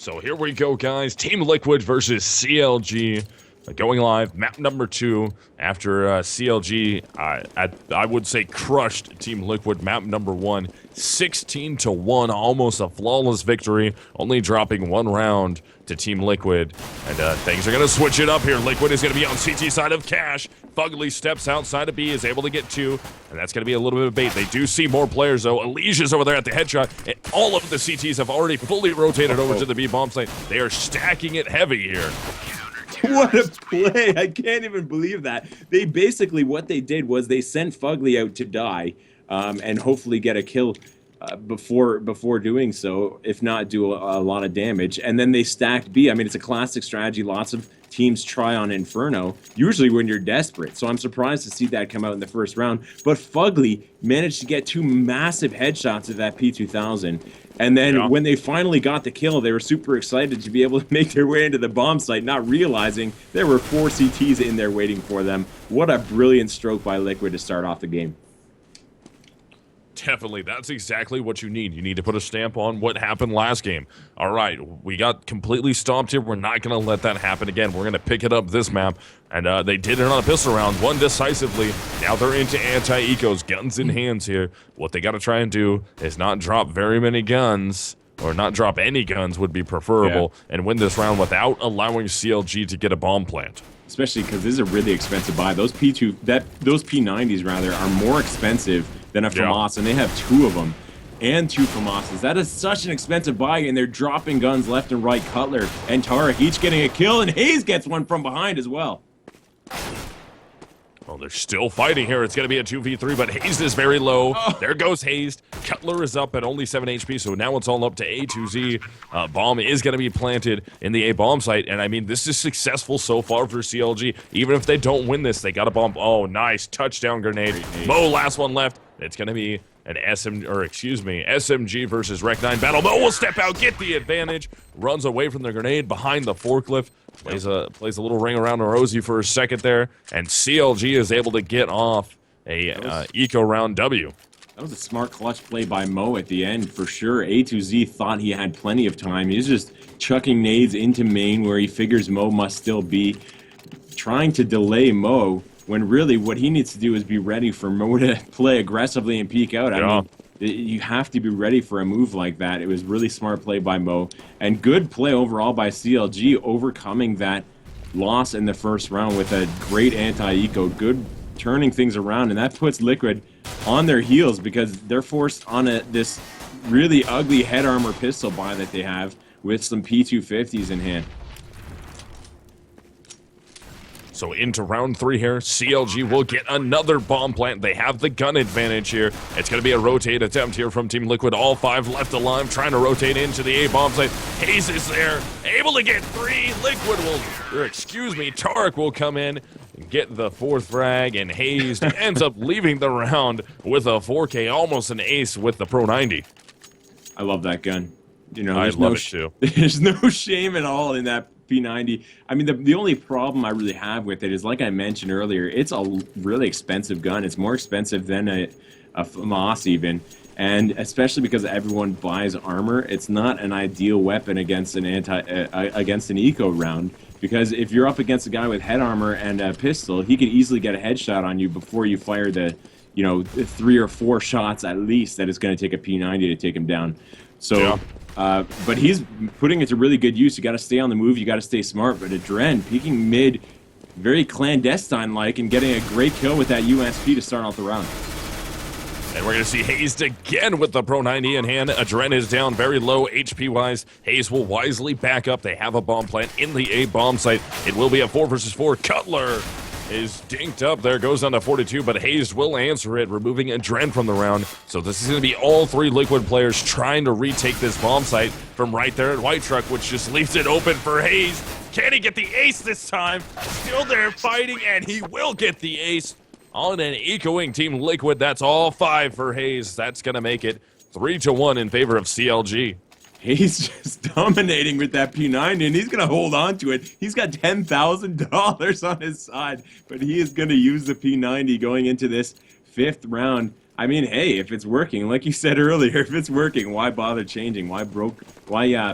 So here we go, guys. Team Liquid versus CLG. Going live, map number 2 after CLG, I would say crushed Team Liquid. Map number 1, 16-1, almost a flawless victory, only dropping 1 round to Team Liquid. And things are going to switch it up here. Liquid is going to be on CT side of Cash. Fugly steps outside of B, is able to get 2, and that's going to be a little bit of bait. They do see more players, though. Alicia's over there at the headshot, and all of the CTs have already fully rotated over to the B bomb site. They are stacking it heavy here. What a play. I can't even believe that. They basically, what they did was they sent Fugly out to die and hopefully get a kill before doing so, if not do a lot of damage. And then they stacked B. I mean, it's a classic strategy. Lots of teams try on Inferno, usually when you're desperate. So I'm surprised to see that come out in the first round. But Fugly managed to get 2 massive headshots of that P2000. And then when they finally got the kill, they were super excited to be able to make their way into the bomb site, not realizing there were 4 CTs in there waiting for them. What a brilliant stroke by Liquid to start off the game. Definitely, that's exactly what you need. You need to put a stamp on what happened last game. All right, we got completely stomped here. We're not going to let that happen again. We're going to pick it up this map, and they did it on a pistol round, won decisively. Now they're into anti-ecos, guns in hands here. What they got to try and do is not drop very many guns, or not drop any guns would be preferable, and win this round without allowing CLG to get a bomb plant. Especially because this is a really expensive buy. Those P90s rather are more expensive than a FAMAS, and they have 2 of them and 2 FAMASs. That is such an expensive buy, and they're dropping guns left and right. Cutler and Tarek each getting a kill, and Hayes gets one from behind as well. Well, they're still fighting here. It's going to be a 2v3, but Hayes is very low. There goes Hayes. Cutler is up at only 7 HP, so now it's all up to A2Z. Bomb is going to be planted in the A bomb site, and I mean, this is successful so far for CLG. Even if they don't win this, they got a bomb. Oh, nice touchdown grenade. Mo, last one left. It's going to be an SMG versus Rec 9 battle. Mo will step out, get the advantage, runs away from the grenade behind the forklift, plays a little ring around Rosie for a second there, and CLG is able to get off a eco round W. That was a smart clutch play by Mo at the end, for sure. A2Z thought he had plenty of time. He's just chucking nades into main where he figures Mo must still be, trying to delay Mo, when really what he needs to do is be ready for Mo to play aggressively and peek out. I mean, you have to be ready for a move like that. It was really smart play by Mo, and good play overall by CLG, overcoming that loss in the first round with a great anti-eco, good turning things around, and that puts Liquid on their heels because they're forced on this really ugly head armor pistol buy that they have with some P250s in hand. So into round 3 here, CLG will get another bomb plant. They have the gun advantage here. It's going to be a rotate attempt here from Team Liquid. All 5 left alive, trying to rotate into the A bomb site. Hayes is there, able to get 3. Liquid will, or excuse me, Tarek will come in and get the 4th frag, and Hayes ends up leaving the round with a 4K, almost an ace with the Pro 90. I love that gun. You know, I love it too. There's no shame at all in that P90. I mean, the only problem I really have with it is, like I mentioned earlier, it's a really expensive gun. It's more expensive than a FAMAS even, and especially because everyone buys armor, it's not an ideal weapon against an against an eco round. Because if you're up against a guy with head armor and a pistol, he could easily get a headshot on you before you fire the, 3 or 4 shots at least that is going to take a P90 to take him down. So. But he's putting it to really good use. You got to stay on the move. You got to stay smart. But Adren peeking mid, very clandestine-like, and getting a great kill with that USP to start off the round. And we're going to see Hayes again with the Pro 90 in hand. Adren is down very low HP-wise. Hayes will wisely back up. They have a bomb plant in the A bomb site. It will be a 4 versus 4. Cutler is dinked up there, goes down to 42, but Hayes will answer it, removing Adren from the round. So this is going to be all 3 Liquid players trying to retake this bomb site from right there at White Truck, which just leaves it open for Hayes. Can he get the ace this time? Still there fighting, and he will get the ace on an ecoing Team Liquid. That's all 5 for Hayes. That's going to make it 3-1 in favor of CLG. He's just dominating with that P90, and he's going to hold on to it. He's got $10,000 on his side, but he is going to use the P90 going into this 5th round. I mean, hey, if it's working, like you said earlier, if it's working, why bother changing? Why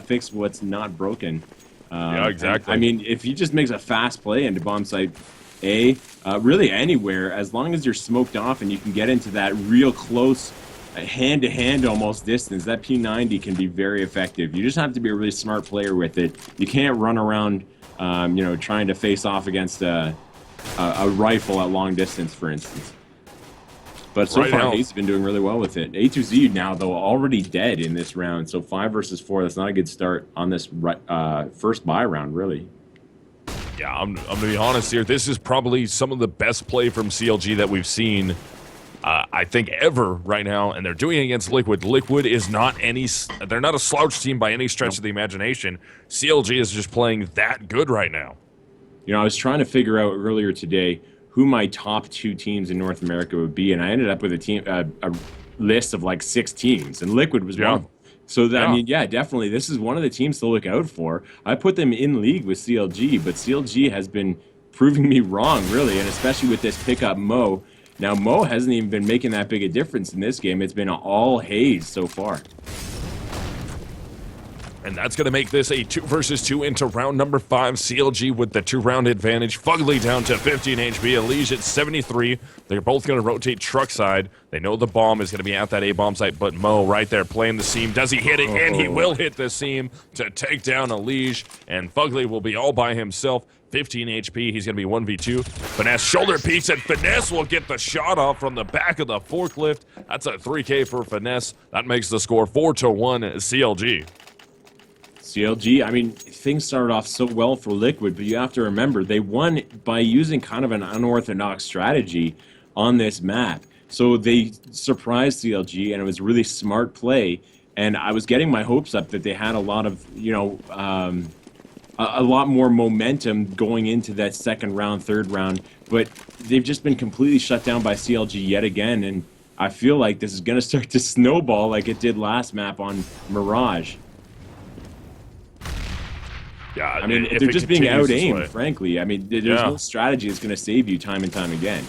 fix what's not broken? Yeah, exactly. I mean, if he just makes a fast play into bomb site A, really anywhere, as long as you're smoked off and you can get into that real close, hand-to-hand almost distance, that P90 can be very effective. You just have to be a really smart player with it. You can't run around, trying to face off against a rifle at long distance, for instance. But so far, Hayes has been doing really well with it. A2Z now, though, already dead in this round. So 5 versus 4, that's not a good start on this first buy round, really. Yeah, I'm going to be honest here. This is probably some of the best play from CLG that we've seen, I think, ever right now. And they're doing it against Liquid. Liquid is not they're not a slouch team by any stretch of the imagination. CLG is just playing that good right now. You know, I was trying to figure out earlier today who my top 2 teams in North America would be, and I ended up with a list of like 6 teams, and Liquid was one. So that, I mean, yeah, definitely, this is one of the teams to look out for. I put them in league with CLG, but CLG has been proving me wrong, really, and especially with this pickup Mo. Now, Mo hasn't even been making that big a difference in this game. It's been all Hayes so far. And that's going to make this a 2 versus 2 into round number 5. CLG with the 2-round advantage. Fugly down to 15 HP. Elige at 73. They're both going to rotate truck side. They know the bomb is going to be at that A-bomb site, but Mo right there playing the seam. Does he hit it? And he will hit the seam to take down Elige. And Fugly will be all by himself. 15 HP. He's going to be 1v2. Finesse shoulder peeks, and Finesse will get the shot off from the back of the forklift. That's a 3K for Finesse. That makes the score 4-1 CLG. CLG, I mean, things started off so well for Liquid, but you have to remember, they won by using kind of an unorthodox strategy on this map. So they surprised CLG, and it was really smart play, and I was getting my hopes up that they had a lot of, a lot more momentum going into that second round, third round, but they've just been completely shut down by CLG yet again, and I feel like this is going to start to snowball like it did last map on Mirage. Yeah, I mean, they're just being out-aimed, frankly. I mean, there's no strategy that's going to save you time and time again.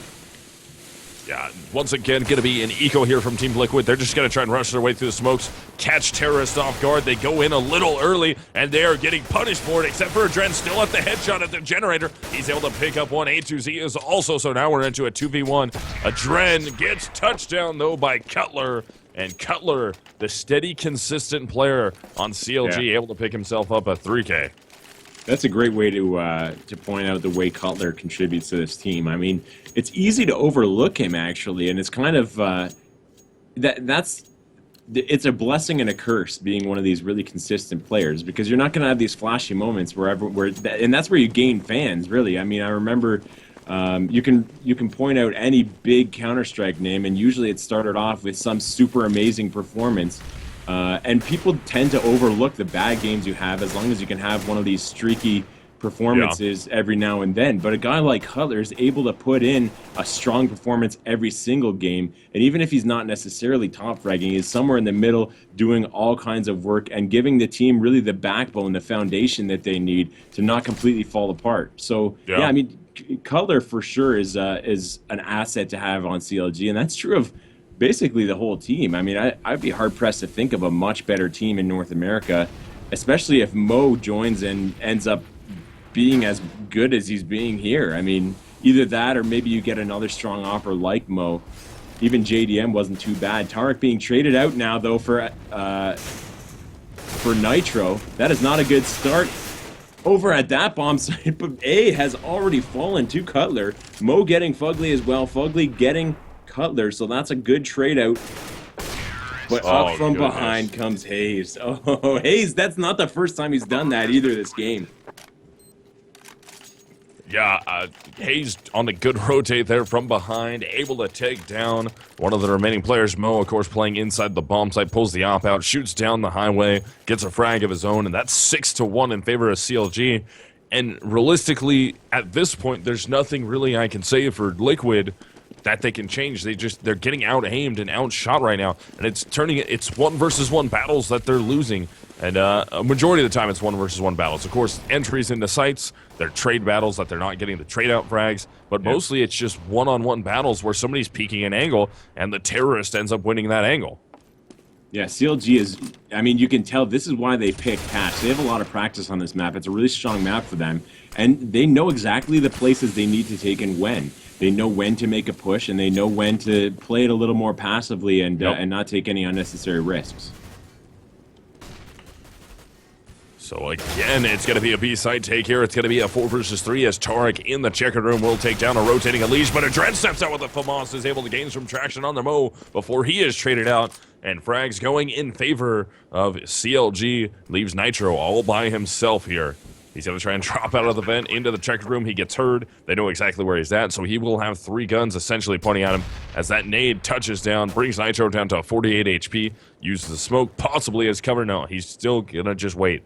Yeah, once again, going to be an eco here from Team Liquid. They're just going to try and rush their way through the smokes, catch terrorists off guard. They go in a little early, and they are getting punished for it, except for Adren still at the headshot at the generator. He's able to pick up one. A2Z is also, so now we're into a 2v1. Adren gets touchdown, though, by Cutler. And Cutler, the steady, consistent player on CLG, able to pick himself up a 3K. That's a great way to point out the way Cutler contributes to this team. I mean, it's easy to overlook him, actually, and it's kind of it's a blessing and a curse being one of these really consistent players, because you're not going to have these flashy moments and that's where you gain fans, really. I mean, I remember you can point out any big Counter-Strike name, and usually it started off with some super amazing performance. And people tend to overlook the bad games you have, as long as you can have one of these streaky performances every now and then. But a guy like Cutler is able to put in a strong performance every single game, and even if he's not necessarily top fragging, he's somewhere in the middle doing all kinds of work and giving the team really the backbone, the foundation that they need to not completely fall apart. So yeah, I mean, Cutler for sure is an asset to have on CLG, and that's true of basically the whole team. I mean, I'd be hard-pressed to think of a much better team in North America, especially if Mo joins and ends up being as good as he's being here. I mean, either that or maybe you get another strong offer like Mo. Even JDM wasn't too bad. Tarek being traded out now, though, for Nitro. That is not a good start over at that bomb site, but A has already fallen to Cutler. Mo getting Fugly as well. Fugly getting Cutler, so that's a good trade out. But up from behind comes Hayes. Oh, Hayes, that's not the first time he's done that either this game. Yeah, Hayes on the good rotate there from behind, able to take down one of the remaining players. Mo, of course, playing inside the bomb site, pulls the op out, shoots down the highway, gets a frag of his own, and that's 6-1 in favor of CLG. And realistically, at this point, there's nothing really I can say for Liquid that they can change. They're getting out-aimed and outshot right now, and it's 1 versus 1 battles that they're losing. And a majority of the time, it's 1-versus-1 battles. Of course, entries into sites, they're trade battles that they're not getting the trade-out frags, but mostly it's just one-on-one battles where somebody's peeking an angle, and the terrorist ends up winning that angle. Yeah, CLG is, I mean, you can tell this is why they pick Cache. They have a lot of practice on this map. It's a really strong map for them, and they know exactly the places they need to take and when. They know when to make a push, and they know when to play it a little more passively and not take any unnecessary risks. So again, it's going to be a B-side take here. It's going to be a 4-versus-3 as Tarek in the checkered room will take down a rotating Elige, but Adren steps out with a FAMAS, is able to gain some traction on the Mo before he is traded out. And frags going in favor of CLG, leaves Nitro all by himself here. He's going to try and drop out of the vent into the checkered room. He gets heard. They know exactly where he's at, so he will have 3 guns essentially pointing at him as that nade touches down, brings Nitro down to 48 HP, uses the smoke possibly as cover. No, he's still going to just wait.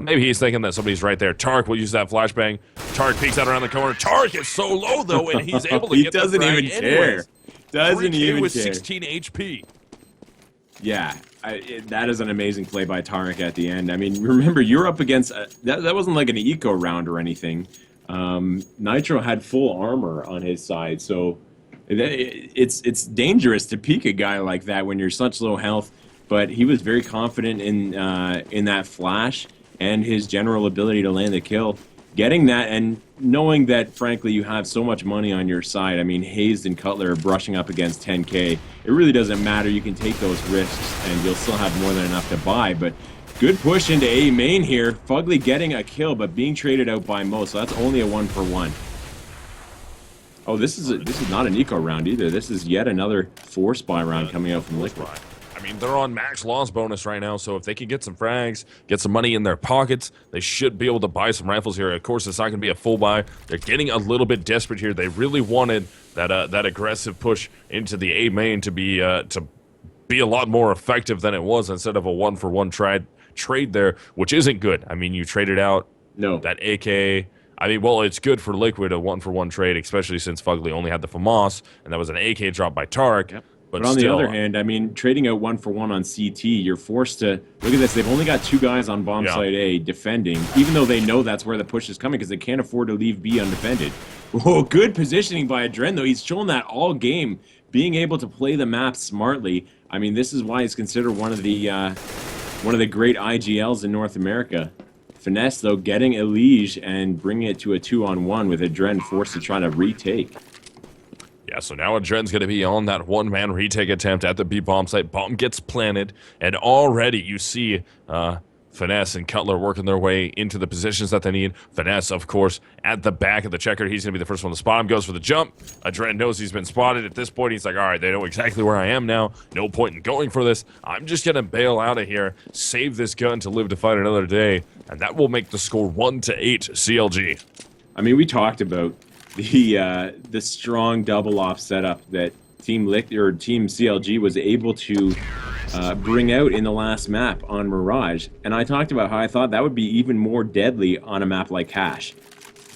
Maybe he's thinking that somebody's right there. Tarek will use that flashbang. Tarek peeks out around the corner. Tarek is so low, though, and he's able to get the frag anyways. He doesn't even care. Doesn't even with care. 16 HP. Yeah, that is an amazing play by Tarek at the end. I mean, remember, you're up against... that wasn't like an eco round or anything. Nitro had full armor on his side, so it's dangerous to peek a guy like that when you're such low health, but he was very confident in that flash and his general ability to land the kill. Getting that and knowing that, frankly, you have so much money on your side. I mean, Hayes and Cutler are brushing up against 10K. It really doesn't matter. You can take those risks, and you'll still have more than enough to buy. But good push into A main here. Fugly getting a kill, but being traded out by Mo, so that's only a 1-for-1. Oh, this is not an eco round either. This is yet another 4-spy round coming out from Liquid. I mean, they're on max loss bonus right now, so if they can get some frags, get some money in their pockets, they should be able to buy some rifles here. Of course, it's not going to be a full buy. They're getting a little bit desperate here. They really wanted that aggressive push into the A main to be a lot more effective than it was instead of a 1-for-1 trade there, which isn't good. I mean, you traded out that AK. I mean, well, it's good for Liquid, a 1-for-1 trade, especially since Fugly only had the FAMAS, and that was an AK drop by Tarek. Yep. But on the other hand, I mean, trading out 1-for-1 on CT, you're forced to... Look at this. They've only got 2 guys on bomb site A defending, even though they know that's where the push is coming because they can't afford to leave B undefended. Oh, good positioning by Adren, though. He's shown that all game, being able to play the map smartly. I mean, this is why he's considered one of the great IGLs in North America. Finesse, though, getting Elige and bringing it to a 2-on-1 with Adren forced to try to retake. Yeah, so now Adren's going to be on that one-man retake attempt at the B bomb site. Bomb gets planted, and already you see Finesse and Cutler working their way into the positions that they need. Finesse, of course, at the back of the checker. He's going to be the first one to spot him. Goes for the jump. Adren knows he's been spotted. At this point, he's like, all right, they know exactly where I am now. No point in going for this. I'm just going to bail out of here, save this gun to live to fight another day, and that will make the score 1-8 CLG. I mean, we talked about the strong double off setup that Team CLG was able to bring out in the last map on Mirage, and I talked about how I thought that would be even more deadly on a map like Cache.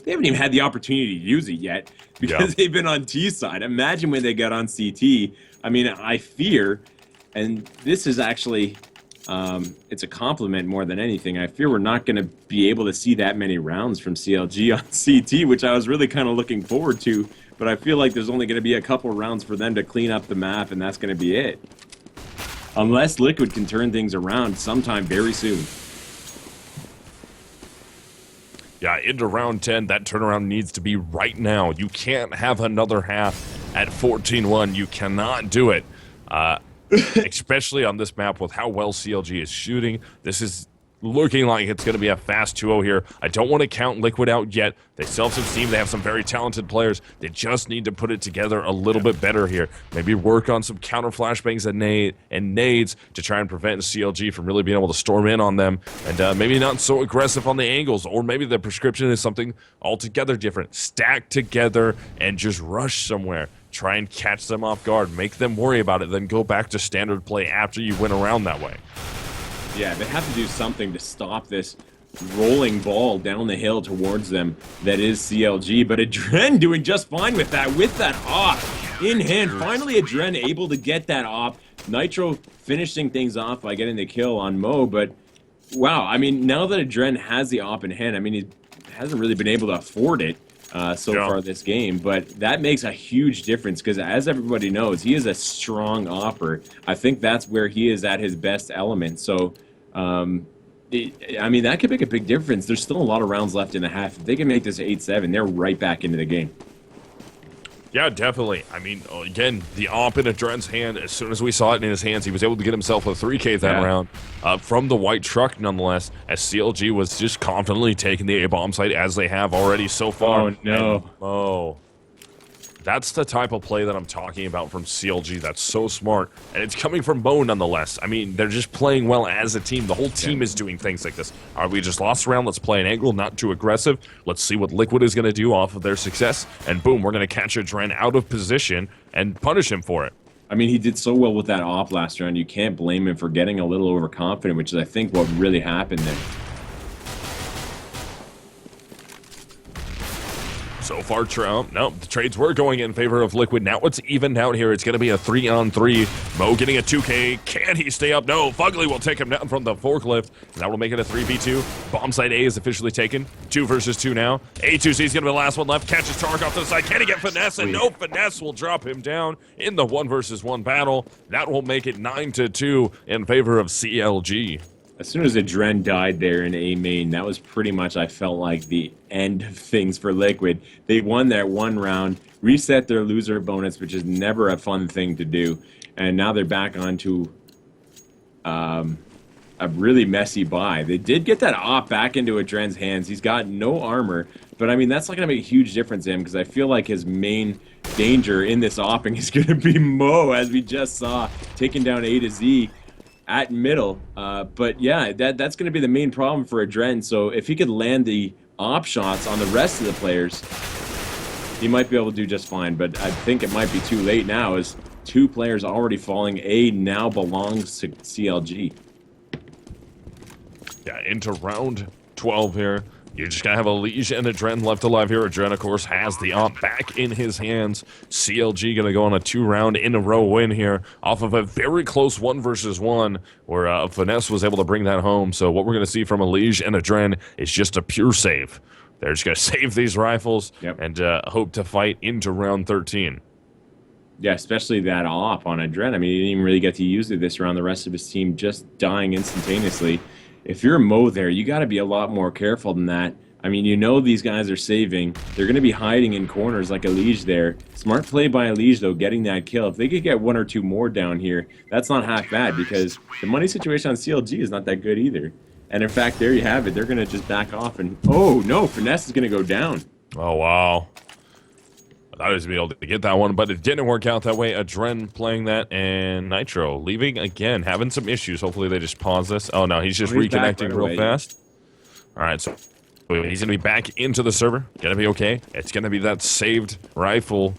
They haven't even had the opportunity to use it yet because they've been on T side. Imagine when they get on CT. I mean, I fear, and this is actually it's a compliment more than anything. I fear we're not going to be able to see that many rounds from CLG on CT, which I was really kind of looking forward to, but I feel like there's only going to be a couple rounds for them to clean up the map, and that's going to be it. Unless Liquid can turn things around sometime very soon. Yeah, into round 10, that turnaround needs to be right now. You can't have another half at 14-1. You cannot do it. Especially on this map with how well CLG is shooting. This is looking like it's going to be a fast 2-0 here. I don't want to count Liquid out yet. They still have some steam. They have some very talented players. They just need to put it together a little bit better here. Maybe work on some counter flashbangs and nades to try and prevent CLG from really being able to storm in on them. And maybe not so aggressive on the angles. Or maybe the prescription is something altogether different. Stack together and just rush somewhere. Try and catch them off guard. Make them worry about it. Then go back to standard play after you win around that way. Yeah, they have to do something to stop this rolling ball down the hill towards them that is CLG. But Adren doing just fine with that off in hand. Finally, Adren able to get that off. Nitro finishing things off by getting the kill on Mo, but Wow, I mean, now that Adren has the op in hand, I mean, he hasn't really been able to afford it so Yeah. far this game, but that makes a huge difference because, as everybody knows, he is a strong opper. I think that's where he is at his best element. So, I mean, that could make a big difference. There's still a lot of rounds left in the half. If they can make this 8-7, they're right back into the game. Yeah, definitely. I mean, again, the op in Adren's hand, as soon as we saw it in his hands, he was able to get himself a 3K that round from the white truck, nonetheless, as CLG was just confidently taking the A-bomb site as they have already so far. Oh, no. And, that's the type of play that I'm talking about from CLG. That's so smart. And it's coming from Mo, nonetheless. I mean, they're just playing well as a team. The whole team is doing things like this. All right, we just lost a round. Let's play an angle, not too aggressive. Let's see what Liquid is going to do off of their success. And boom, we're going to catch Adren out of position and punish him for it. I mean, he did so well with that op last round. You can't blame him for getting a little overconfident, which is, I think, what really happened there. So far, no, the trades were going in favor of Liquid. Now it's evened out here. It's going to be a 3-on-3. Mo getting a 2K. Can he stay up? No, Fugly will take him down from the forklift. And that will make it a 3v2. Bomb site A is officially taken. 2 versus 2 now. A2C is going to be the last one left. Catches Tark off to the side. Can he get Finesse? And no, Finesse will drop him down in the 1 versus 1 battle. That will make it 9-2 in favor of CLG. As soon as Adren died there in A main, that was pretty much, I felt like, the end of things for Liquid. They won that 1 round, reset their loser bonus, which is never a fun thing to do, and now they're back onto a really messy buy. They did get that op back into Adren's hands. He's got no armor, but I mean, that's not going to make a huge difference to him because I feel like his main danger in this opping is going to be Mo, as we just saw, taking down A to Z at middle. But yeah, that's going to be the main problem for Adren. So if he could land the op shots on the rest of the players, he might be able to do just fine. But I think it might be too late now, as 2 players already falling. A now belongs to CLG. Yeah, into round 12 here. You're just going to have a Liege and Adren left alive here. Adren, of course, has the op back in his hands. CLG going to go on a 2-round-in-a-row win here off of a very close 1 versus 1 where Finesse was able to bring that home. So what we're going to see from a Liege and Adren is just a pure save. They're just going to save these rifles and hope to fight into round 13. Yeah, especially that op on Adren. I mean, he didn't even really get to use it this round. The rest of his team just dying instantaneously. If you're Mo there, you got to be a lot more careful than that. I mean, you know these guys are saving. They're going to be hiding in corners like a Liege there. Smart play by a Liege, though, getting that kill. If they could get 1 or 2 more down here, that's not half bad because the money situation on CLG is not that good either. And in fact, there you have it. They're going to just back off and... Oh, no, Finesse is going to go down. Oh, wow. I thought he was going to be able to get that one, but it didn't work out that way. Adren playing that, and Nitro leaving again, having some issues. Hopefully they just pause this. Oh, no, he's just reconnecting right real fast. All right, so he's going to be back into the server. Going to be okay. It's going to be that saved rifle,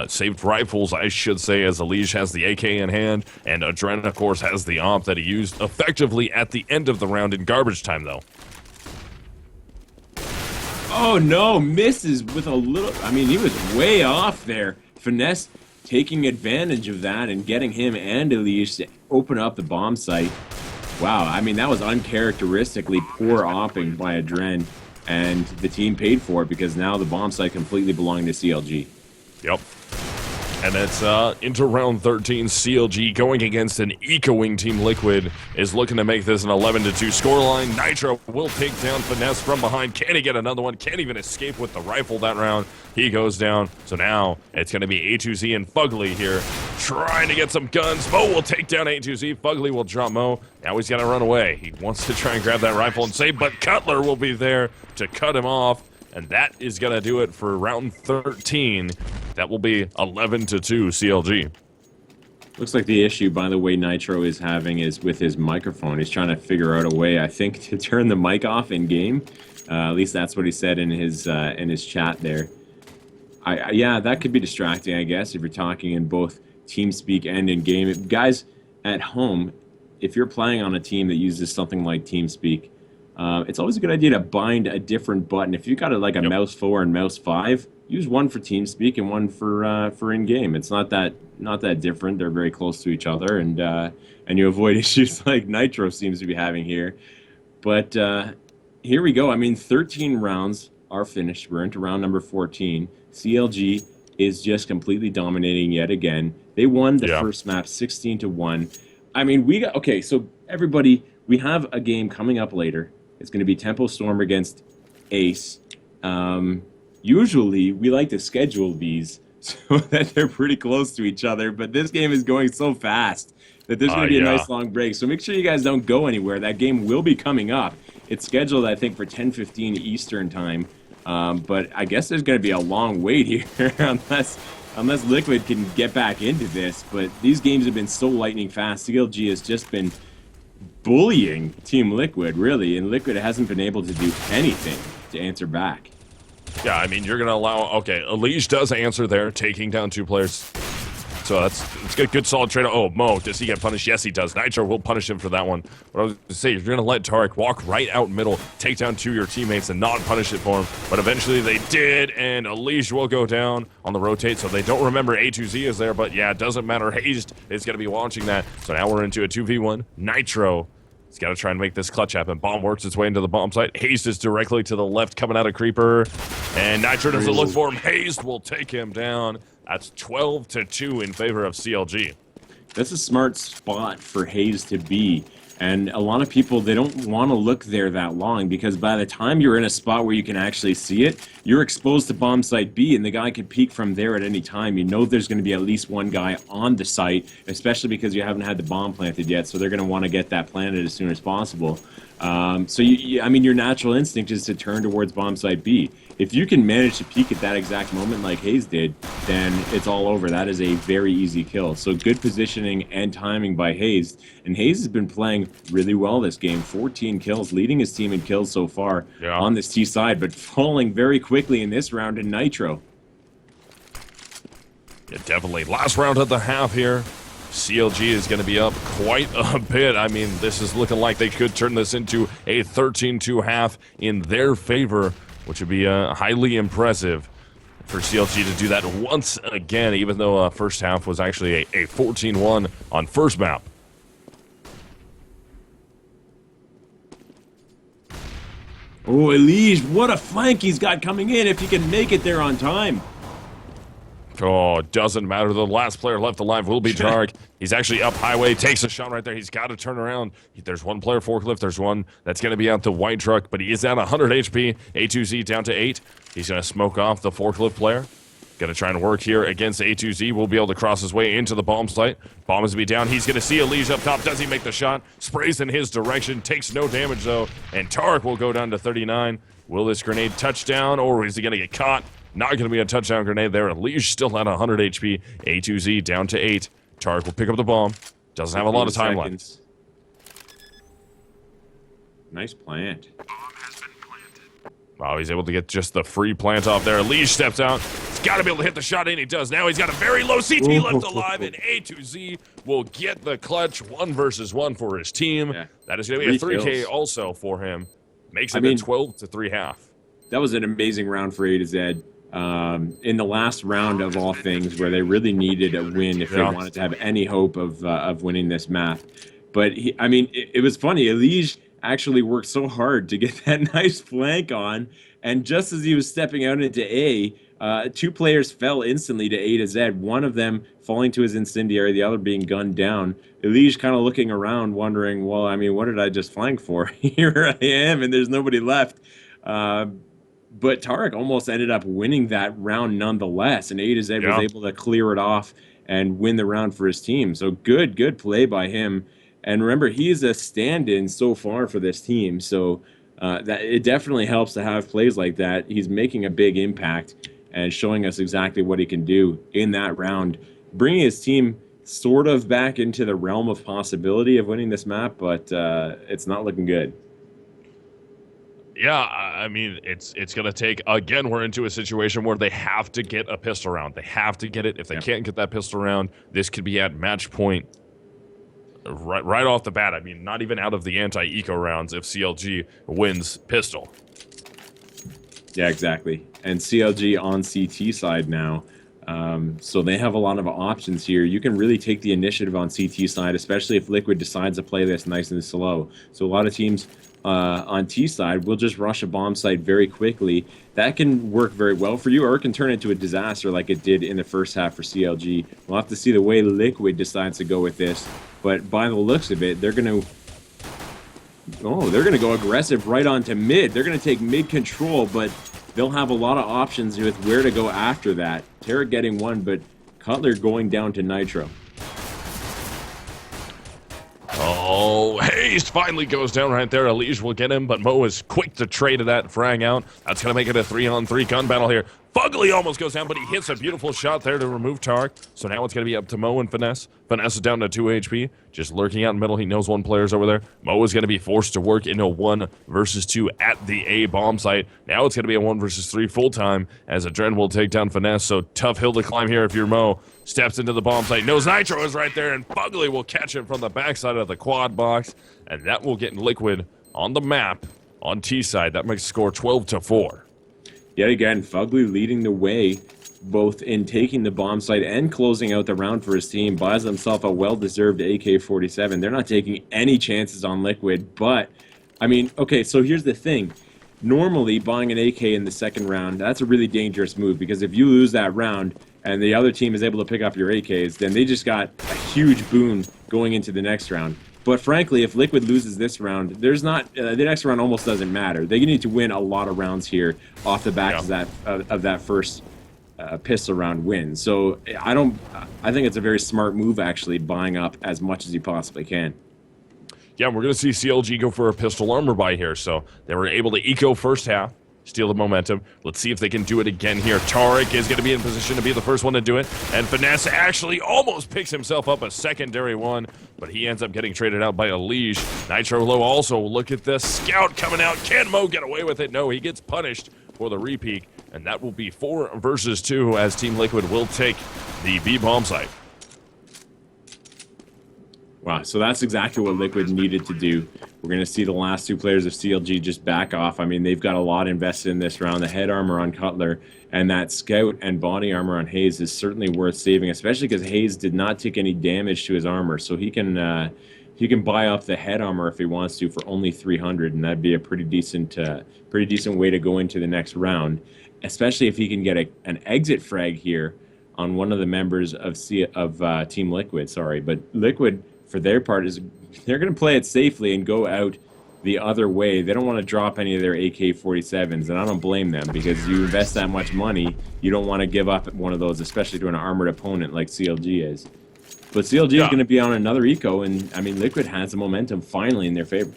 saved rifles, I should say, as Liege has the AK in hand, and Adren, of course, has the op that he used effectively at the end of the round in garbage time, though. Oh no, misses with a little... I mean, he was way off there. Finesse taking advantage of that and getting him and Elias to open up the bomb site. Wow, I mean, that was uncharacteristically poor opping by Adren, and the team paid for it because now the bomb site completely belonged to CLG. Yep. And it's into round 13. CLG going against an ecoing team. Liquid is looking to make this an 11-2 scoreline. Nitro will take down Finesse from behind. Can he get another one? Can't even escape with the rifle that round. He goes down. So now it's going to be A2Z and Fugly here trying to get some guns. Mo will take down A2Z. Fugly will drop Mo. Now he's got to run away. He wants to try and grab that rifle and save, but Cutler will be there to cut him off. And that is going to do it for round 13. That will be 11-2 CLG. Looks like the issue, by the way, Nitro is having is with his microphone. He's trying to figure out a way, I think, to turn the mic off in game. At least that's what he said in his chat there. Yeah, that could be distracting, I guess, if you're talking in both TeamSpeak and in game. Guys at home, if you're playing on a team that uses something like TeamSpeak, it's always a good idea to bind a different button. If you got like a mouse 4 and mouse 5, use one for TeamSpeak and one for in-game. It's not that different. They're very close to each other, and you avoid issues like Nitro seems to be having here. But here we go. I mean, 13 rounds are finished. We're into round number 14. CLG is just completely dominating yet again. They won the Yeah. first map 16-1. I mean, we got okay, so everybody, we have a game coming up later. It's going to be Tempo Storm against Ace. Usually, we like to schedule these so that they're pretty close to each other, but this game is going so fast that there's going to be a Yeah. nice long break. So make sure you guys don't go anywhere. That game will be coming up. It's scheduled, I think, for 10:15 Eastern time. But I guess there's going to be a long wait here unless Liquid can get back into this. But these games have been so lightning fast. CLG has just been bullying Team Liquid, really, and Liquid hasn't been able to do anything to answer back. Yeah, I mean, you're going to allow... Okay, Elige does answer there, taking down 2 players. So it's a good solid trade. Oh, Mo, does he get punished? Yes, he does. Nitro will punish him for that one. What I was going to say, you're going to let Tarek walk right out middle, take down 2 of your teammates and not punish it for him. But eventually they did, and Elige will go down on the rotate, so they don't remember A2Z is there. But yeah, it doesn't matter. Hazed is going to be watching that. So now we're into a 2v1. Nitro, he's got to try and make this clutch happen. Bomb works its way into the bomb site. Hazed is directly to the left, coming out of Creeper. And Nitro doesn't look for him. Hazed will take him down. That's 12-2 in favor of CLG. That's a smart spot for Hayes to be. And a lot of people, they don't want to look there that long because by the time you're in a spot where you can actually see it, you're exposed to bomb site B and the guy could peek from there at any time. You know there's going to be at least one guy on the site, especially because you haven't had the bomb planted yet. So they're going to want to get that planted as soon as possible. So, I mean, your natural instinct is to turn towards bomb site B. If you can manage to peek at that exact moment like Hayes did, then it's all over. That is a very easy kill. So good positioning and timing by Hayes. And Hayes has been playing really well this game. 14 kills, leading his team in kills so far on this T side, but falling very quickly in this round in Nitro. Yeah, definitely. Last round of the half here. CLG is going to be up quite a bit. I mean, this is looking like they could turn this into a 13-2 half in their favor, which would be highly impressive for CLG to do that once again, even though first half was actually a 14-1 on first map. Oh, Elige, what a flank he's got coming in if he can make it there on time. Oh, it doesn't matter. The last player left alive will be Tarek. He's actually up highway, takes a shot right there. He's got to turn around. There's one player forklift. There's one that's going to be out the white truck, but he is at 100 HP. A2Z down to 8. He's going to smoke off the forklift player. Going to try and work here against A2Z. Will be able to cross his way into the bomb site. Bomb is to be down. He's going to see Elige up top. Does he make the shot? Sprays in his direction. Takes no damage, though. And Tarek will go down to 39. Will this grenade touch down, or is he going to get caught? Not going to be a touchdown grenade there. Elige still at 100 HP. A2Z down to 8. Tarek will pick up the bomb. Doesn't have a lot of time left. Nice plant. Wow, he's able to get just the free plant off there. Elige steps out. He's got to be able to hit the shot, and he does. Now he's got a very low CT left alive, and A2Z will get the clutch 1 versus 1 for his team. Yeah. That is going to be a 3K also for him. Makes it a 12-3 half. That was an amazing round for A to Z. In the last round of all things, where they really needed a win if they wanted to have any hope of winning this map. But it was funny. Elige actually worked so hard to get that nice flank on, and just as he was stepping out into A, 2 players fell instantly to A to Z. One of them falling to his incendiary, the other being gunned down. Elige kind of looking around, wondering, well, I mean, what did I just flank for? Here I am, and there's nobody left. But Tarek almost ended up winning that round nonetheless, and A to Z was able to clear it off and win the round for his team. So good play by him. And remember, he's a stand-in so far for this team, so that it definitely helps to have plays like that. He's making a big impact and showing us exactly what he can do in that round, bringing his team sort of back into the realm of possibility of winning this map, but it's not looking good. Yeah, I mean, it's going to take, again, we're into a situation where they have to get a pistol round. They have to get it. If they can't get that pistol round, this could be at match point right off the bat. I mean, not even out of the anti-eco rounds if CLG wins pistol. Yeah, exactly. And CLG on CT side now, So they have a lot of options here. You can really take the initiative on CT side, especially if Liquid decides to play this nice and slow. So a lot of teams on T side will just rush a bomb site very quickly. That can work very well for you, or it can turn into a disaster like it did in the first half for CLG. We'll have to see the way Liquid decides to go with this. But by the looks of it, they're going to... Oh, they're going to go aggressive right onto mid. They're going to take mid control, but they'll have a lot of options with where to go after that. Tarek getting one, but Cutler going down to Nitro. Oh, Hayes finally goes down right there. Elige will get him, but Mo is quick to trade that frag out. That's going to make it a 3-on-3 gun battle here. Fugly almost goes down, but he hits a beautiful shot there to remove Tarek. So now it's going to be up to Mo and Finesse. Finesse is down to 2 HP, just lurking out in the middle. He knows one player's over there. Mo is going to be forced to work in a 1 versus 2 at the A bomb site. Now it's going to be a 1 versus 3 full-time as Adren will take down Finesse. So tough hill to climb here if you're Mo. Steps into the bomb site, knows Nitro is right there, and Fugly will catch it from the backside of the quad box. And that will get Liquid on the map on T side. That makes the score 12-4. Yet again, Fugly leading the way, both in taking the bomb site and closing out the round for his team, buys himself a well-deserved AK-47. They're not taking any chances on Liquid, but, I mean, okay, so here's the thing. Normally, buying an AK in the second round, that's a really dangerous move, because if you lose that round and the other team is able to pick up your AKs, then they just got a huge boon going into the next round. But frankly, if Liquid loses this round, there's not the next round almost doesn't matter. They need to win a lot of rounds here off the back of that first pistol round win. So I think it's a very smart move actually, buying up as much as you possibly can. Yeah, we're going to see CLG go for a pistol armor buy here. So they were able to eco first half, steal the momentum. Let's see if they can do it again here. Tarek is going to be in position to be the first one to do it. And Finesse actually almost picks himself up a secondary one, but he ends up getting traded out by Elige. Nitro Low also, look at this scout coming out. Can Mo get away with it? No, he gets punished for the repeat. And that will be 4 versus 2 as Team Liquid will take the B bomb site. Wow, so that's exactly what Liquid needed to do. We're going to see the last 2 players of CLG just back off. I mean, they've got a lot invested in this round. The head armor on Cutler and that scout and body armor on Hayes is certainly worth saving, especially because Hayes did not take any damage to his armor. So he can buy up the head armor if he wants to for only 300, and that'd be a pretty decent way to go into the next round, especially if he can get an exit frag here on one of the members of Team Liquid. Sorry, but Liquid, for their part, they're going to play it safely and go out the other way. They don't want to drop any of their AK-47s, and I don't blame them, because you invest that much money, you don't want to give up one of those, especially to an armored opponent like CLG is. But CLG is going to be on another eco, and I mean, Liquid has the momentum finally in their favor.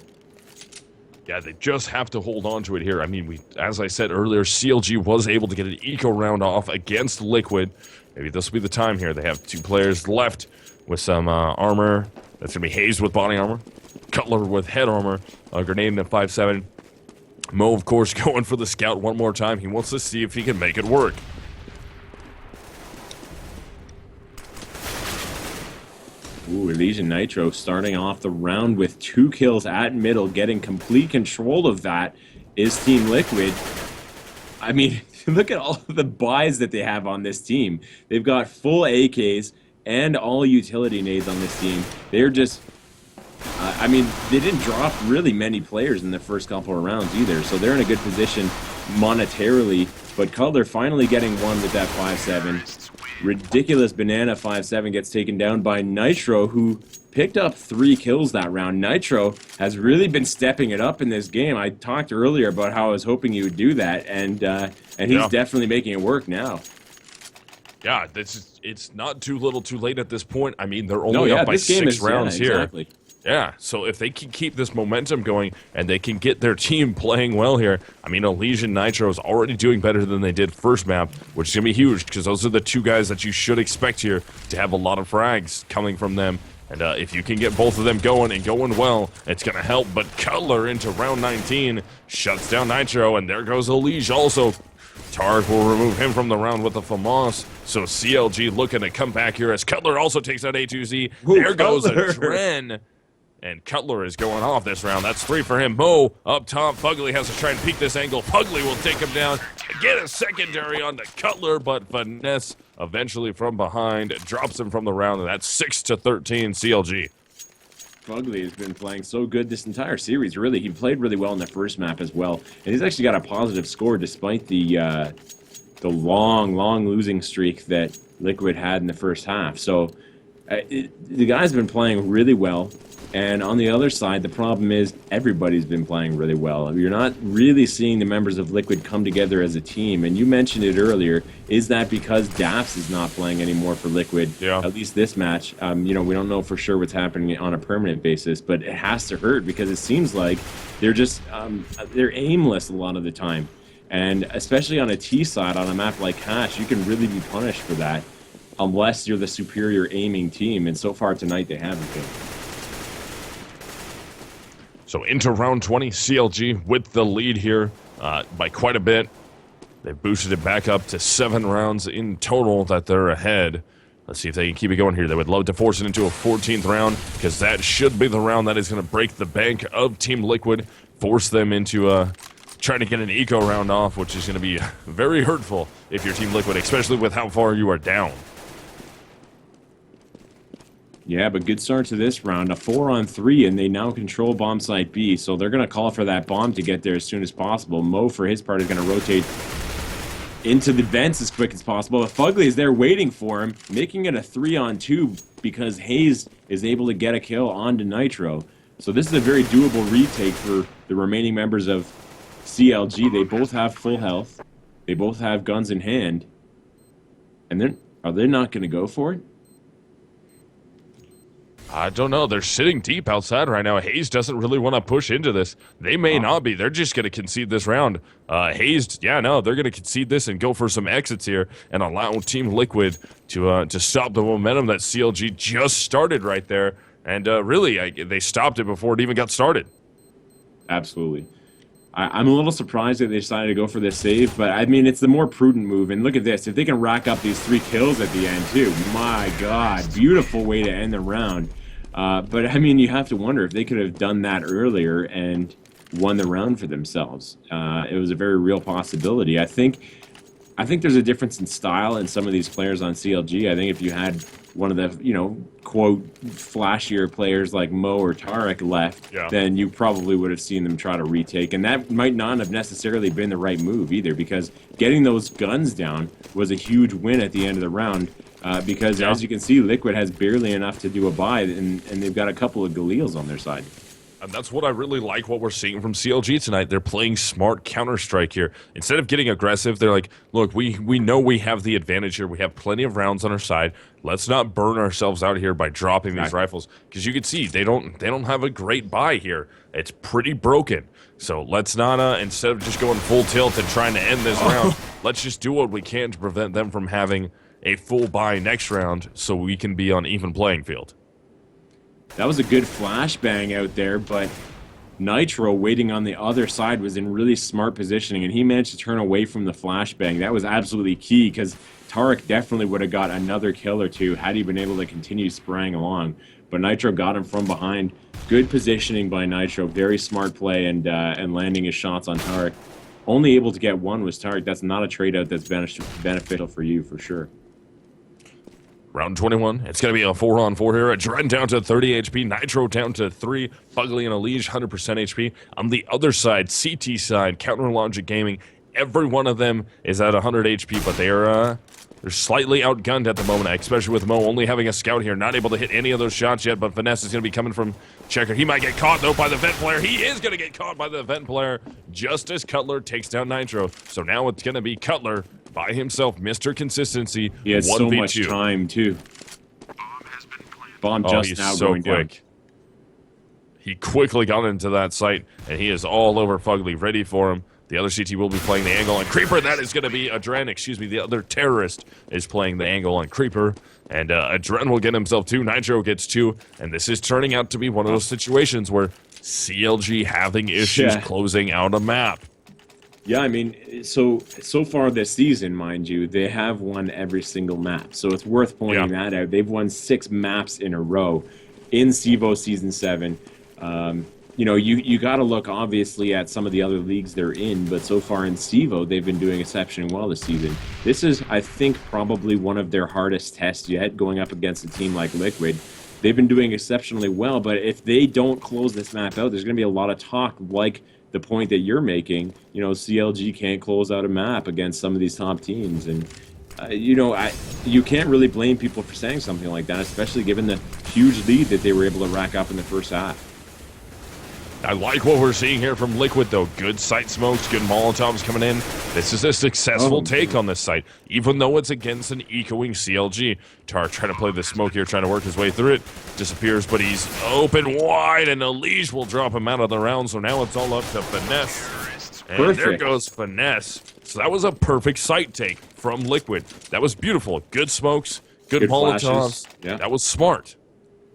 Yeah, they just have to hold on to it here. I mean, as I said earlier, CLG was able to get an eco round off against Liquid. Maybe this will be the time here. They have 2 players left with some armor. That's going to be Hayes with body armor, Cutler with head armor, a grenade in a 5.7. Mo, of course, going for the scout one more time. He wants to see if he can make it work. Ooh, Elysian Nitro starting off the round with 2 kills at middle, getting complete control of that is Team Liquid. I mean, look at all of the buys that they have on this team. They've got full AKs and all utility nades on this team. They're just, I mean, they didn't drop really many players in the first couple of rounds either, so they're in a good position monetarily. But Cutler finally getting one with that 5.7. Ridiculous banana 5.7 gets taken down by Nitro, who picked up 3 kills that round. Nitro has really been stepping it up in this game. I talked earlier about how I was hoping he would do that, and he's definitely making it work now. Yeah, it's not too little too late at this point. I mean, they're only up by 6 rounds here. Exactly. Yeah, so if they can keep this momentum going and they can get their team playing well here, I mean, Elysian Nitro is already doing better than they did first map, which is going to be huge because those are the 2 guys that you should expect here to have a lot of frags coming from them. And if you can get both of them going and going well, it's going to help. But Cutler into round 19 shuts down Nitro, and there goes Elige also. Tarek will remove him from the round with the FAMAS. So CLG looking to come back here as Cutler also takes out A2Z. There goes a Dren. And Cutler is going off this round. That's 3 for him. Mo up top. Fugly has to try and peek this angle. Fugly will take him down. Get a secondary on the Cutler, but Finesse eventually from behind drops him from the round, and that's 6-13 CLG. Fugly has been playing so good this entire series, really. He played really well in the first map as well. And he's actually got a positive score despite the long losing streak that Liquid had in the first half. So the guy's been playing really well. And on the other side, the problem is everybody's been playing really well. You're not really seeing the members of Liquid come together as a team. And you mentioned it earlier. Is that because Daps is not playing anymore for Liquid? Yeah. At least this match. You know, we don't know for sure what's happening on a permanent basis, but it has to hurt because it seems like they're just they're aimless a lot of the time. And especially on a T side, on a map like Hash, you can really be punished for that unless you're the superior aiming team. And so far tonight, they haven't been. So into round 20, CLG with the lead here by quite a bit. They've boosted it back up to 7 rounds in total that they're ahead. Let's see if they can keep it going here. They would love to force it into a 14th round because that should be the round that is going to break the bank of Team Liquid, force them into trying to get an eco round off, which is going to be very hurtful if you're Team Liquid, especially with how far you are down. Yeah, but good start to this round. A 4-on-3, and they now control bomb site B, so they're going to call for that bomb to get there as soon as possible. Mo, for his part, is going to rotate into the vents as quick as possible. But Fugly is there waiting for him, making it a 3-on-2 because Hayes is able to get a kill onto Nitro. So this is a very doable retake for the remaining members of CLG. They both have full health. They both have guns in hand. And then, are they not going to go for it? I don't know. They're sitting deep outside right now. Hayes doesn't really want to push into this. They may not be. They're just going to concede this round. Hayes, yeah, no, they're going to concede this and go for some exits here and allow Team Liquid to stop the momentum that CLG just started right there. And really, they stopped it before it even got started. Absolutely. I'm a little surprised that they decided to go for this save, but I mean, it's the more prudent move. And look at this. If they can rack up these 3 kills at the end, too, my God, beautiful way to end the round. But I mean, you have to wonder if they could have done that earlier and won the round for themselves. It was a very real possibility. I think there's a difference in style in some of these players on CLG. I think if you had one of the, quote, flashier players like Mo or Tarek left, then you probably would have seen them try to retake. And that might not have necessarily been the right move either, because getting those guns down was a huge win at the end of the round. Because as you can see, Liquid has barely enough to do a buy, and they've got a couple of Galils on their side. And that's what I really like what we're seeing from CLG tonight. They're playing smart Counter-Strike here. Instead of getting aggressive, they're like, look, we know we have the advantage here. We have plenty of rounds on our side. Let's not burn ourselves out here by dropping these rifles. Because you can see, they don't have a great buy here. It's pretty broken. So let's not, instead of just going full tilt and trying to end this round, let's just do what we can to prevent them from having a full buy next round so we can be on even playing field. That was a good flashbang out there, but Nitro waiting on the other side was in really smart positioning, and he managed to turn away from the flashbang. That was absolutely key, because Tarek definitely would have got another kill or two had he been able to continue spraying along. But Nitro got him from behind. Good positioning by Nitro. Very smart play and landing his shots on Tarek. Only able to get one was Tarek. That's not a trade-out that's beneficial for you, for sure. Round 21, it's going to be a 4-on-4 here. Adren down to 30 HP, Nitro down to 3, Fugly and Elige 100% HP. On the other side, CT side, Counter Logic Gaming, every one of them is at 100 HP, but they're slightly outgunned at the moment, especially with Mo only having a scout here, not able to hit any of those shots yet, but Finesse is going to be coming from Checker. He might get caught, though, by the vent player. He is going to get caught by the vent player just as Cutler takes down Nitro. So now it's going to be Cutler by himself, Mr. Consistency. He had 1v2. so much time, too. Bomb just now so going quick. down. He quickly got into that site, and he is all over Fugly, ready for him. The other CT will be playing the angle on Creeper. That is going to be Adren, the other terrorist is playing the angle on Creeper. And Adren will get himself 2, Nitro gets 2, and this is turning out to be one of those situations where CLG having issues closing out a map. Yeah, I mean, so far this season, mind you, they have won every single map. So it's worth pointing that out. They've won 6 maps in a row in CEVO Season 7. You know, you got to look obviously at some of the other leagues they're in, but so far in CEVO, they've been doing exceptionally well this season. This is, I think, probably one of their hardest tests yet, going up against a team like Liquid. They've been doing exceptionally well, but if they don't close this map out, there's going to be a lot of talk like the point that you're making. You know, CLG can't close out a map against some of these top teams, and you know, you can't really blame people for saying something like that, especially given the huge lead that they were able to rack up in the first half. I like what we're seeing here from Liquid, though. Good site smokes, good Molotovs coming in. This is a successful take on this site, even though it's against an ecoing CLG. Tar trying to play the smoke here, trying to work his way through it. Disappears, but he's open wide, and Elige will drop him out of the round, so now it's all up to Finesse. And Perfect. there goes Finesse. So that was a perfect site take from Liquid. That was beautiful. Good smokes, good Molotovs. Yeah. That was smart.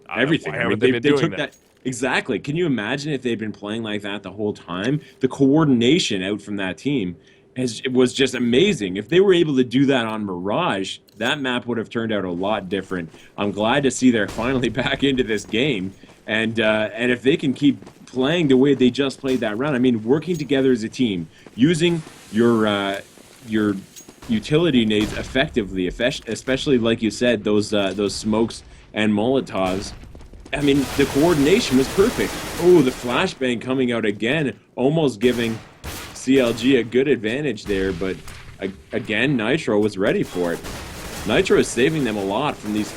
Everything. Why I mean, haven't they been doing took that. Exactly. Can you imagine if they'd been playing like that the whole time? The coordination out from that team was just amazing. If they were able to do that on Mirage, that map would have turned out a lot different. I'm glad to see they're finally back into this game, and if they can keep playing the way they just played that round, I mean, working together as a team, using your utility nades effectively, especially like you said, those smokes and Molotovs. I mean, the coordination was perfect. Oh, the flashbang coming out again, almost giving CLG a good advantage there, but again, Nitro was ready for it. Nitro is saving them a lot from these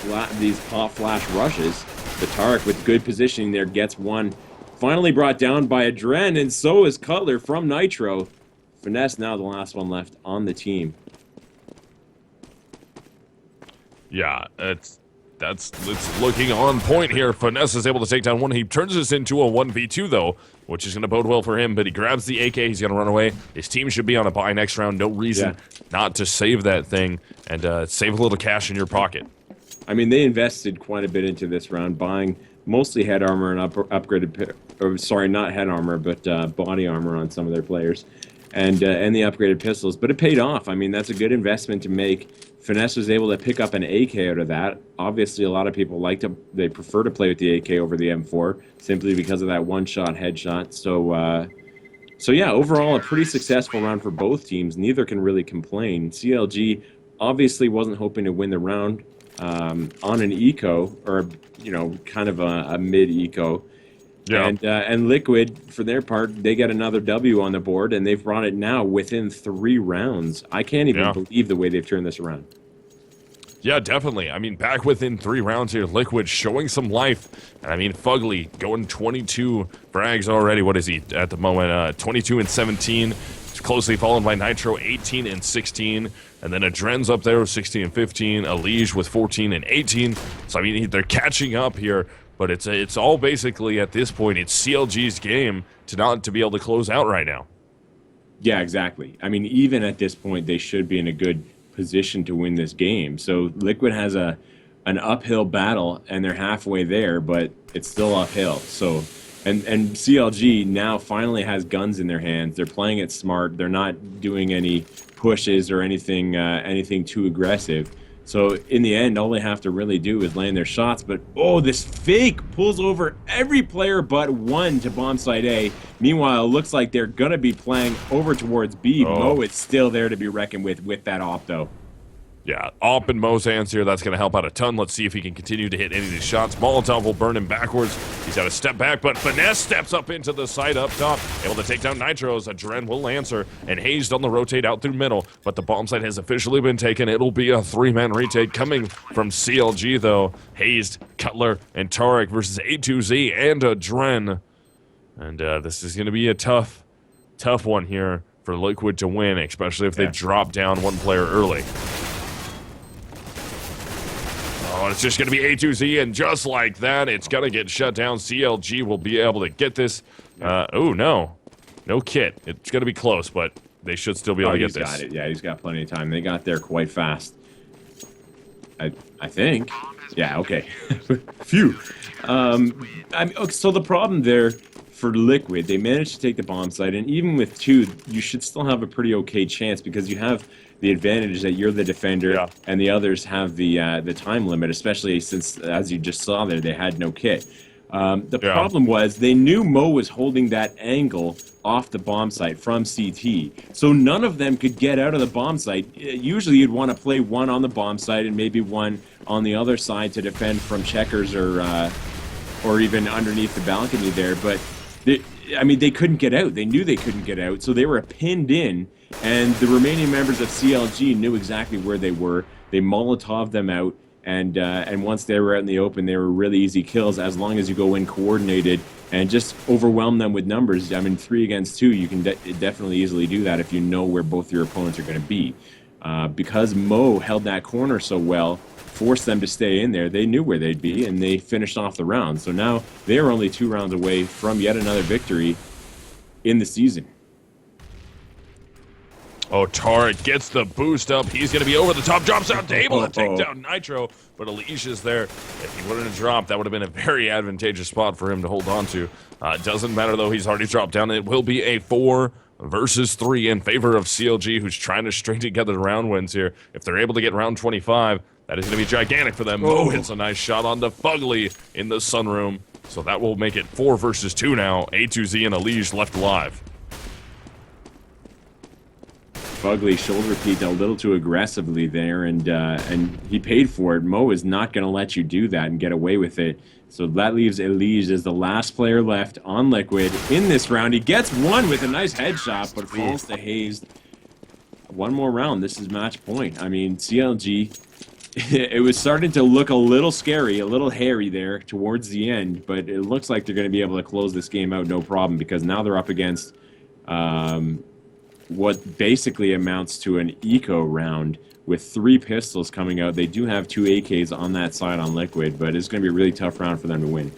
pop flash rushes. The Tarek with good positioning there gets one. Finally brought down by Adren, and so is Cutler from Nitro. Finesse now the last one left on the team. Yeah, it's looking on point here. Finesse is able to take down one. He turns this into a 1v2, though, which is going to bode well for him, but he grabs the AK. He's going to run away. His team should be on a buy next round. No reason not to save that thing and save a little cash in your pocket. I mean, they invested quite a bit into this round, buying mostly head armor and upgraded, or sorry, not head armor, but body armor on some of their players, and the upgraded pistols. But it paid off. I mean, that's a good investment to make. Finesse was able to pick up an AK out of that. Obviously, a lot of people they prefer to play with the AK over the M4 simply because of that one-shot headshot. So yeah, overall a pretty successful round for both teams. Neither can really complain. CLG obviously wasn't hoping to win the round on an eco, or kind of a mid eco. Yeah. And Liquid, for their part, they get another W on the board, and they've brought it now within 3 rounds. I can't even believe the way they've turned this around. Yeah, definitely. I mean, back within 3 rounds here, Liquid showing some life. And I mean, Fugly going 22 frags already. What is he at the moment? 22 and 17. Closely followed by Nitro, 18 and 16. And then Adren's up there with 16 and 15. Elige with 14 and 18. So, I mean, they're catching up here. But it's all basically, at this point, it's CLG's game to be able to close out right now. Yeah, exactly. I mean, even at this point, they should be in a good position to win this game. So Liquid has an uphill battle, and they're halfway there, but it's still uphill. So, and CLG now finally has guns in their hands. They're playing it smart. They're not doing any pushes or anything too aggressive. So in the end, all they have to really do is land their shots. But oh, this fake pulls over every player but one to bomb site A. Meanwhile, it looks like they're gonna be playing over towards B. Mo is still there to be reckoned with that op though. Yeah, Op and Mo's hands here. That's going to help out a ton. Let's see if he can continue to hit any of these shots. Molotov will burn him backwards. He's got to step back, but Finesse steps up into the side up top, able to take down Nitros. Adren will answer, and Hazed on the rotate out through middle, but the bomb site has officially been taken. It'll be a 3-man retake coming from CLG, though. Hazed, Cutler, and Tarek versus A2Z and Adren. And this is going to be a tough one here for Liquid to win, especially if they drop down one player early. Oh, it's just going to be A2Z, and just like that, it's going to get shut down. CLG will be able to get this. Oh, no. No kit. It's going to be close, but they should still be able to get this. He's got it. Yeah, he's got plenty of time. They got there quite fast. I think. Yeah, okay. Phew. So the problem there for Liquid, they managed to take the bomb site, and even with 2, you should still have a pretty okay chance because you have the advantage that you're the defender and the others have the time limit, especially since, as you just saw there, they had no kit. The problem was they knew Mo was holding that angle off the bomb site from CT, so none of them could get out of the bomb site. Usually you'd want to play one on the bomb site and maybe one on the other side to defend from checkers or even underneath the balcony there, but they couldn't get out. They knew they couldn't get out, so they were pinned in, and the remaining members of CLG knew exactly where they were. They Molotov them out, and once they were out in the open, they were really easy kills as long as you go in coordinated and just overwhelm them with numbers. I mean, 3 against 2, you can definitely easily do that if you know where both your opponents are going to be. Because Mo held that corner so well, forced them to stay in there, they knew where they'd be, and they finished off the round. So now they are only 2 rounds away from yet another victory in the season. Oh, Tarek gets the boost up. He's going to be over the top. Drops out to able to take down Nitro, but Elige is there. If he wouldn't have dropped, that would have been a very advantageous spot for him to hold on to. Doesn't matter, though. He's already dropped down. It will be a 4 versus 3 in favor of CLG, who's trying to string together the round wins here. If they're able to get round 25, that is going to be gigantic for them. Mo hits a nice shot on the Fugly in the sunroom. So that will make it 4 versus 2 now. A2Z and Elige left alive. Fugly shoulder peeked a little too aggressively there, and he paid for it. Mo is not going to let you do that and get away with it. So that leaves Elige as the last player left on Liquid in this round. He gets one with a nice headshot, but falls to Hazed. One more round. This is match point. I mean, CLG, it was starting to look a little scary, a little hairy there towards the end, but it looks like they're going to be able to close this game out no problem, because now they're up against what basically amounts to an eco round with 3 pistols coming out. They do have 2 AKs on that side on Liquid, but it's going to be a really tough round for them to win.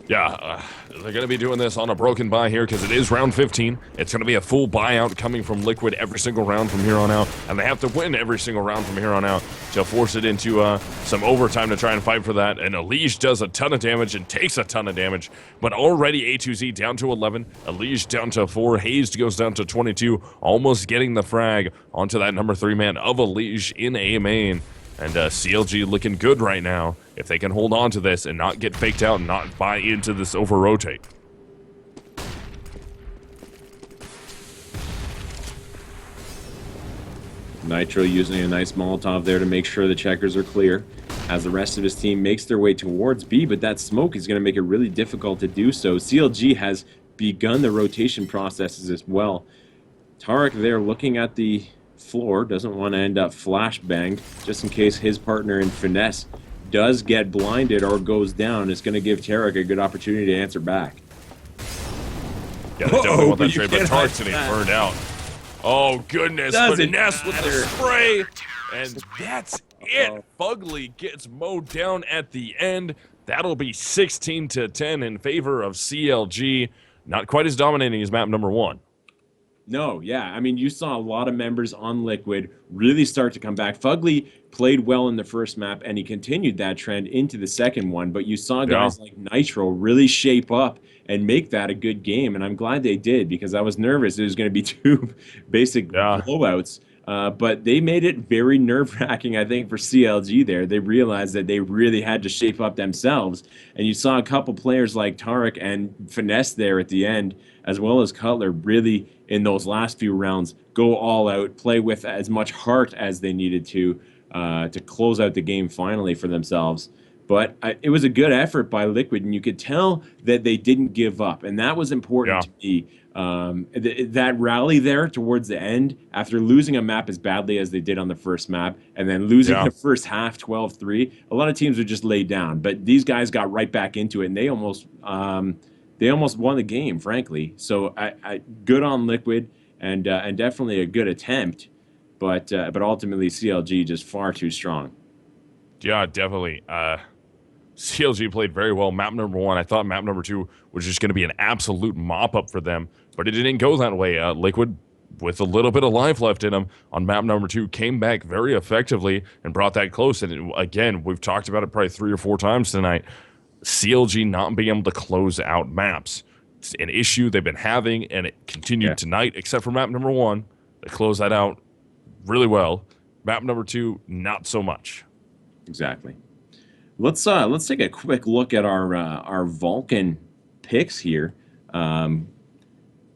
Yeah, they're going to be doing this on a broken buy here because it is round 15. It's going to be a full buyout coming from Liquid every single round from here on out, and they have to win every single round from here on out to force it into some overtime to try and fight for that. And Elige does a ton of damage and takes a ton of damage, but already A2Z down to 11, Elige down to 4, Hazed goes down to 22, almost getting the frag onto that number 3 man of Elige in A main. And CLG looking good right now if they can hold on to this and not get faked out and not buy into this over-rotate. Nitro using a nice Molotov there to make sure the checkers are clear as the rest of his team makes their way towards B, but that smoke is going to make it really difficult to do so. CLG has begun the rotation processes as well. Tarek there looking at the floor, doesn't want to end up flashbanged, just in case his partner in Finesse does get blinded or goes down. It's going to give Tarek a good opportunity to answer back. Yeah, they definitely want that trade, but Tarek's getting burned out. Oh, goodness. Finesse with the spray, and that's it. Fugly gets mowed down at the end. That'll be 16-10 in favor of CLG. Not quite as dominating as map number 1. No, yeah. I mean, you saw a lot of members on Liquid really start to come back. Fugly played well in the first map, and he continued that trend into the second one, but you saw guys like Nitro really shape up and make that a good game, and I'm glad they did, because I was nervous it was going to be 2 basic blowouts. But they made it very nerve-wracking, I think, for CLG there. They realized that they really had to shape up themselves. And you saw a couple players like Tarek and Finesse there at the end, as well as Cutler, really, in those last few rounds, go all out, play with as much heart as they needed to close out the game finally for themselves. But it was a good effort by Liquid, and you could tell that they didn't give up. And that was important to me. That rally there towards the end, after losing a map as badly as they did on the first map, and then losing the first half 12-3, a lot of teams would just lay down. But these guys got right back into it, and they almost won the game, frankly. So good on Liquid, and definitely a good attempt. But ultimately, CLG just far too strong. Yeah, definitely. CLG played very well. Map number 1, I thought map number 2 was just going to be an absolute mop-up for them, but it didn't go that way. Liquid, with a little bit of life left in them on map number 2, came back very effectively and brought that close. And again, we've talked about it probably 3 or 4 times tonight. CLG not being able to close out maps. It's an issue they've been having, and it continued tonight, except for map number 1. They closed that out really well. Map number 2, not so much. Exactly. Let's take a quick look at our Vulcan picks here. Um,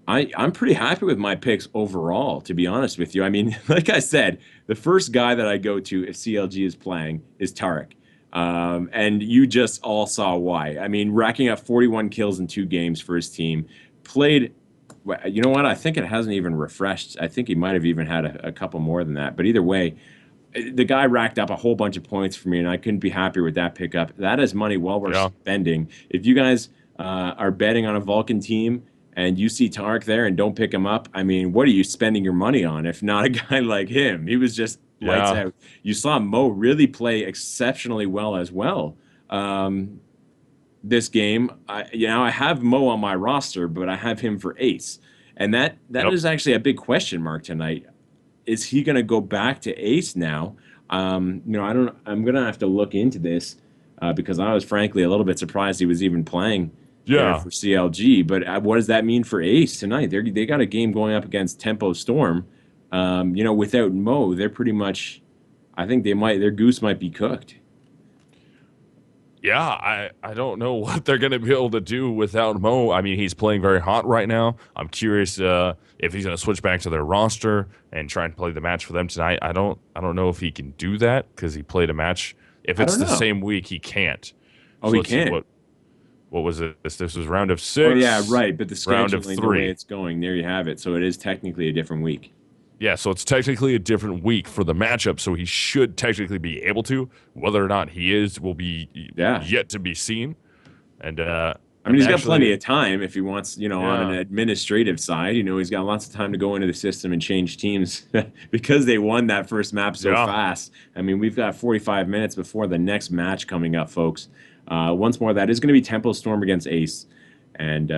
I'm pretty happy with my picks overall, to be honest with you. I mean, like I said, the first guy that I go to if CLG is playing is Tarek. And you just all saw why. I mean, racking up 41 kills in 2 games for his team. Played, you know what? I think it hasn't even refreshed. I think he might have even had a couple more than that. But either way, the guy racked up a whole bunch of points for me, and I couldn't be happier with that pickup. That is money well worth spending. If you guys are betting on a Vulcan team and you see Tarek there and don't pick him up, I mean, what are you spending your money on if not a guy like him? He was just lights out. You saw Mo really play exceptionally well as well. This game, I have Mo on my roster, but I have him for ace, and that is actually a big question mark tonight. Is he going to go back to ace now? I don't. I'm going to have to look into this because I was frankly a little bit surprised he was even playing there for CLG. But what does that mean for ace tonight? They got a game going up against Tempo Storm. Without Mo, they're pretty much. I think their goose might be cooked. Yeah, I don't know what they're going to be able to do without Mo. I mean, he's playing very hot right now. I'm curious if he's going to switch back to their roster and try and play the match for them tonight. I don't know if he can do that because he played a match. If it's the same week, he can't. Oh, he can't. What was it? This was round of 6. Oh, yeah, right. But the scheduling, the way three. it's going, there you have it. So it is technically a different week. Yeah, so it's technically a different week for the matchup, so he should technically be able to. Whether or not he is will be yet to be seen. And I mean, he's got plenty of time if he wants, on an administrative side. He's got lots of time to go into the system and change teams because they won that first map so fast. I mean, we've got 45 minutes before the next match coming up, folks. Once more, that is going to be Tempo Storm against Ace. And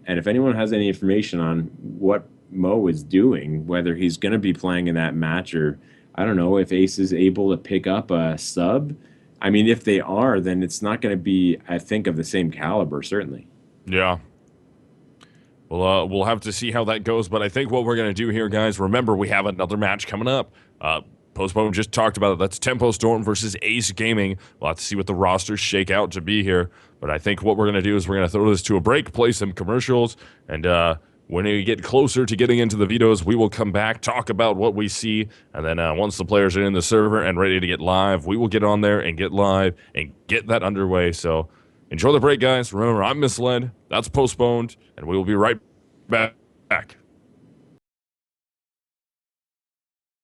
if anyone has any information on what Mo is doing, whether he's going to be playing in that match or I don't know if Ace is able to pick up a sub. I mean, if they are, then it's not going to be, I think, of the same caliber, certainly. Yeah. Well, we'll have to see how that goes, but I think what we're going to do here, guys, remember we have another match coming up. Postpone just talked about it. That's Tempo Storm versus Ace Gaming. We'll have to see what the rosters shake out to be here, but I think what we're going to do is we're going to throw this to a break, play some commercials, and when we get closer to getting into the vetoes, we will come back, talk about what we see, and then once the players are in the server and ready to get live, we will get on there and get live and get that underway. So enjoy the break, guys. Remember, I'm Misled. That's Postponed, and we will be right back.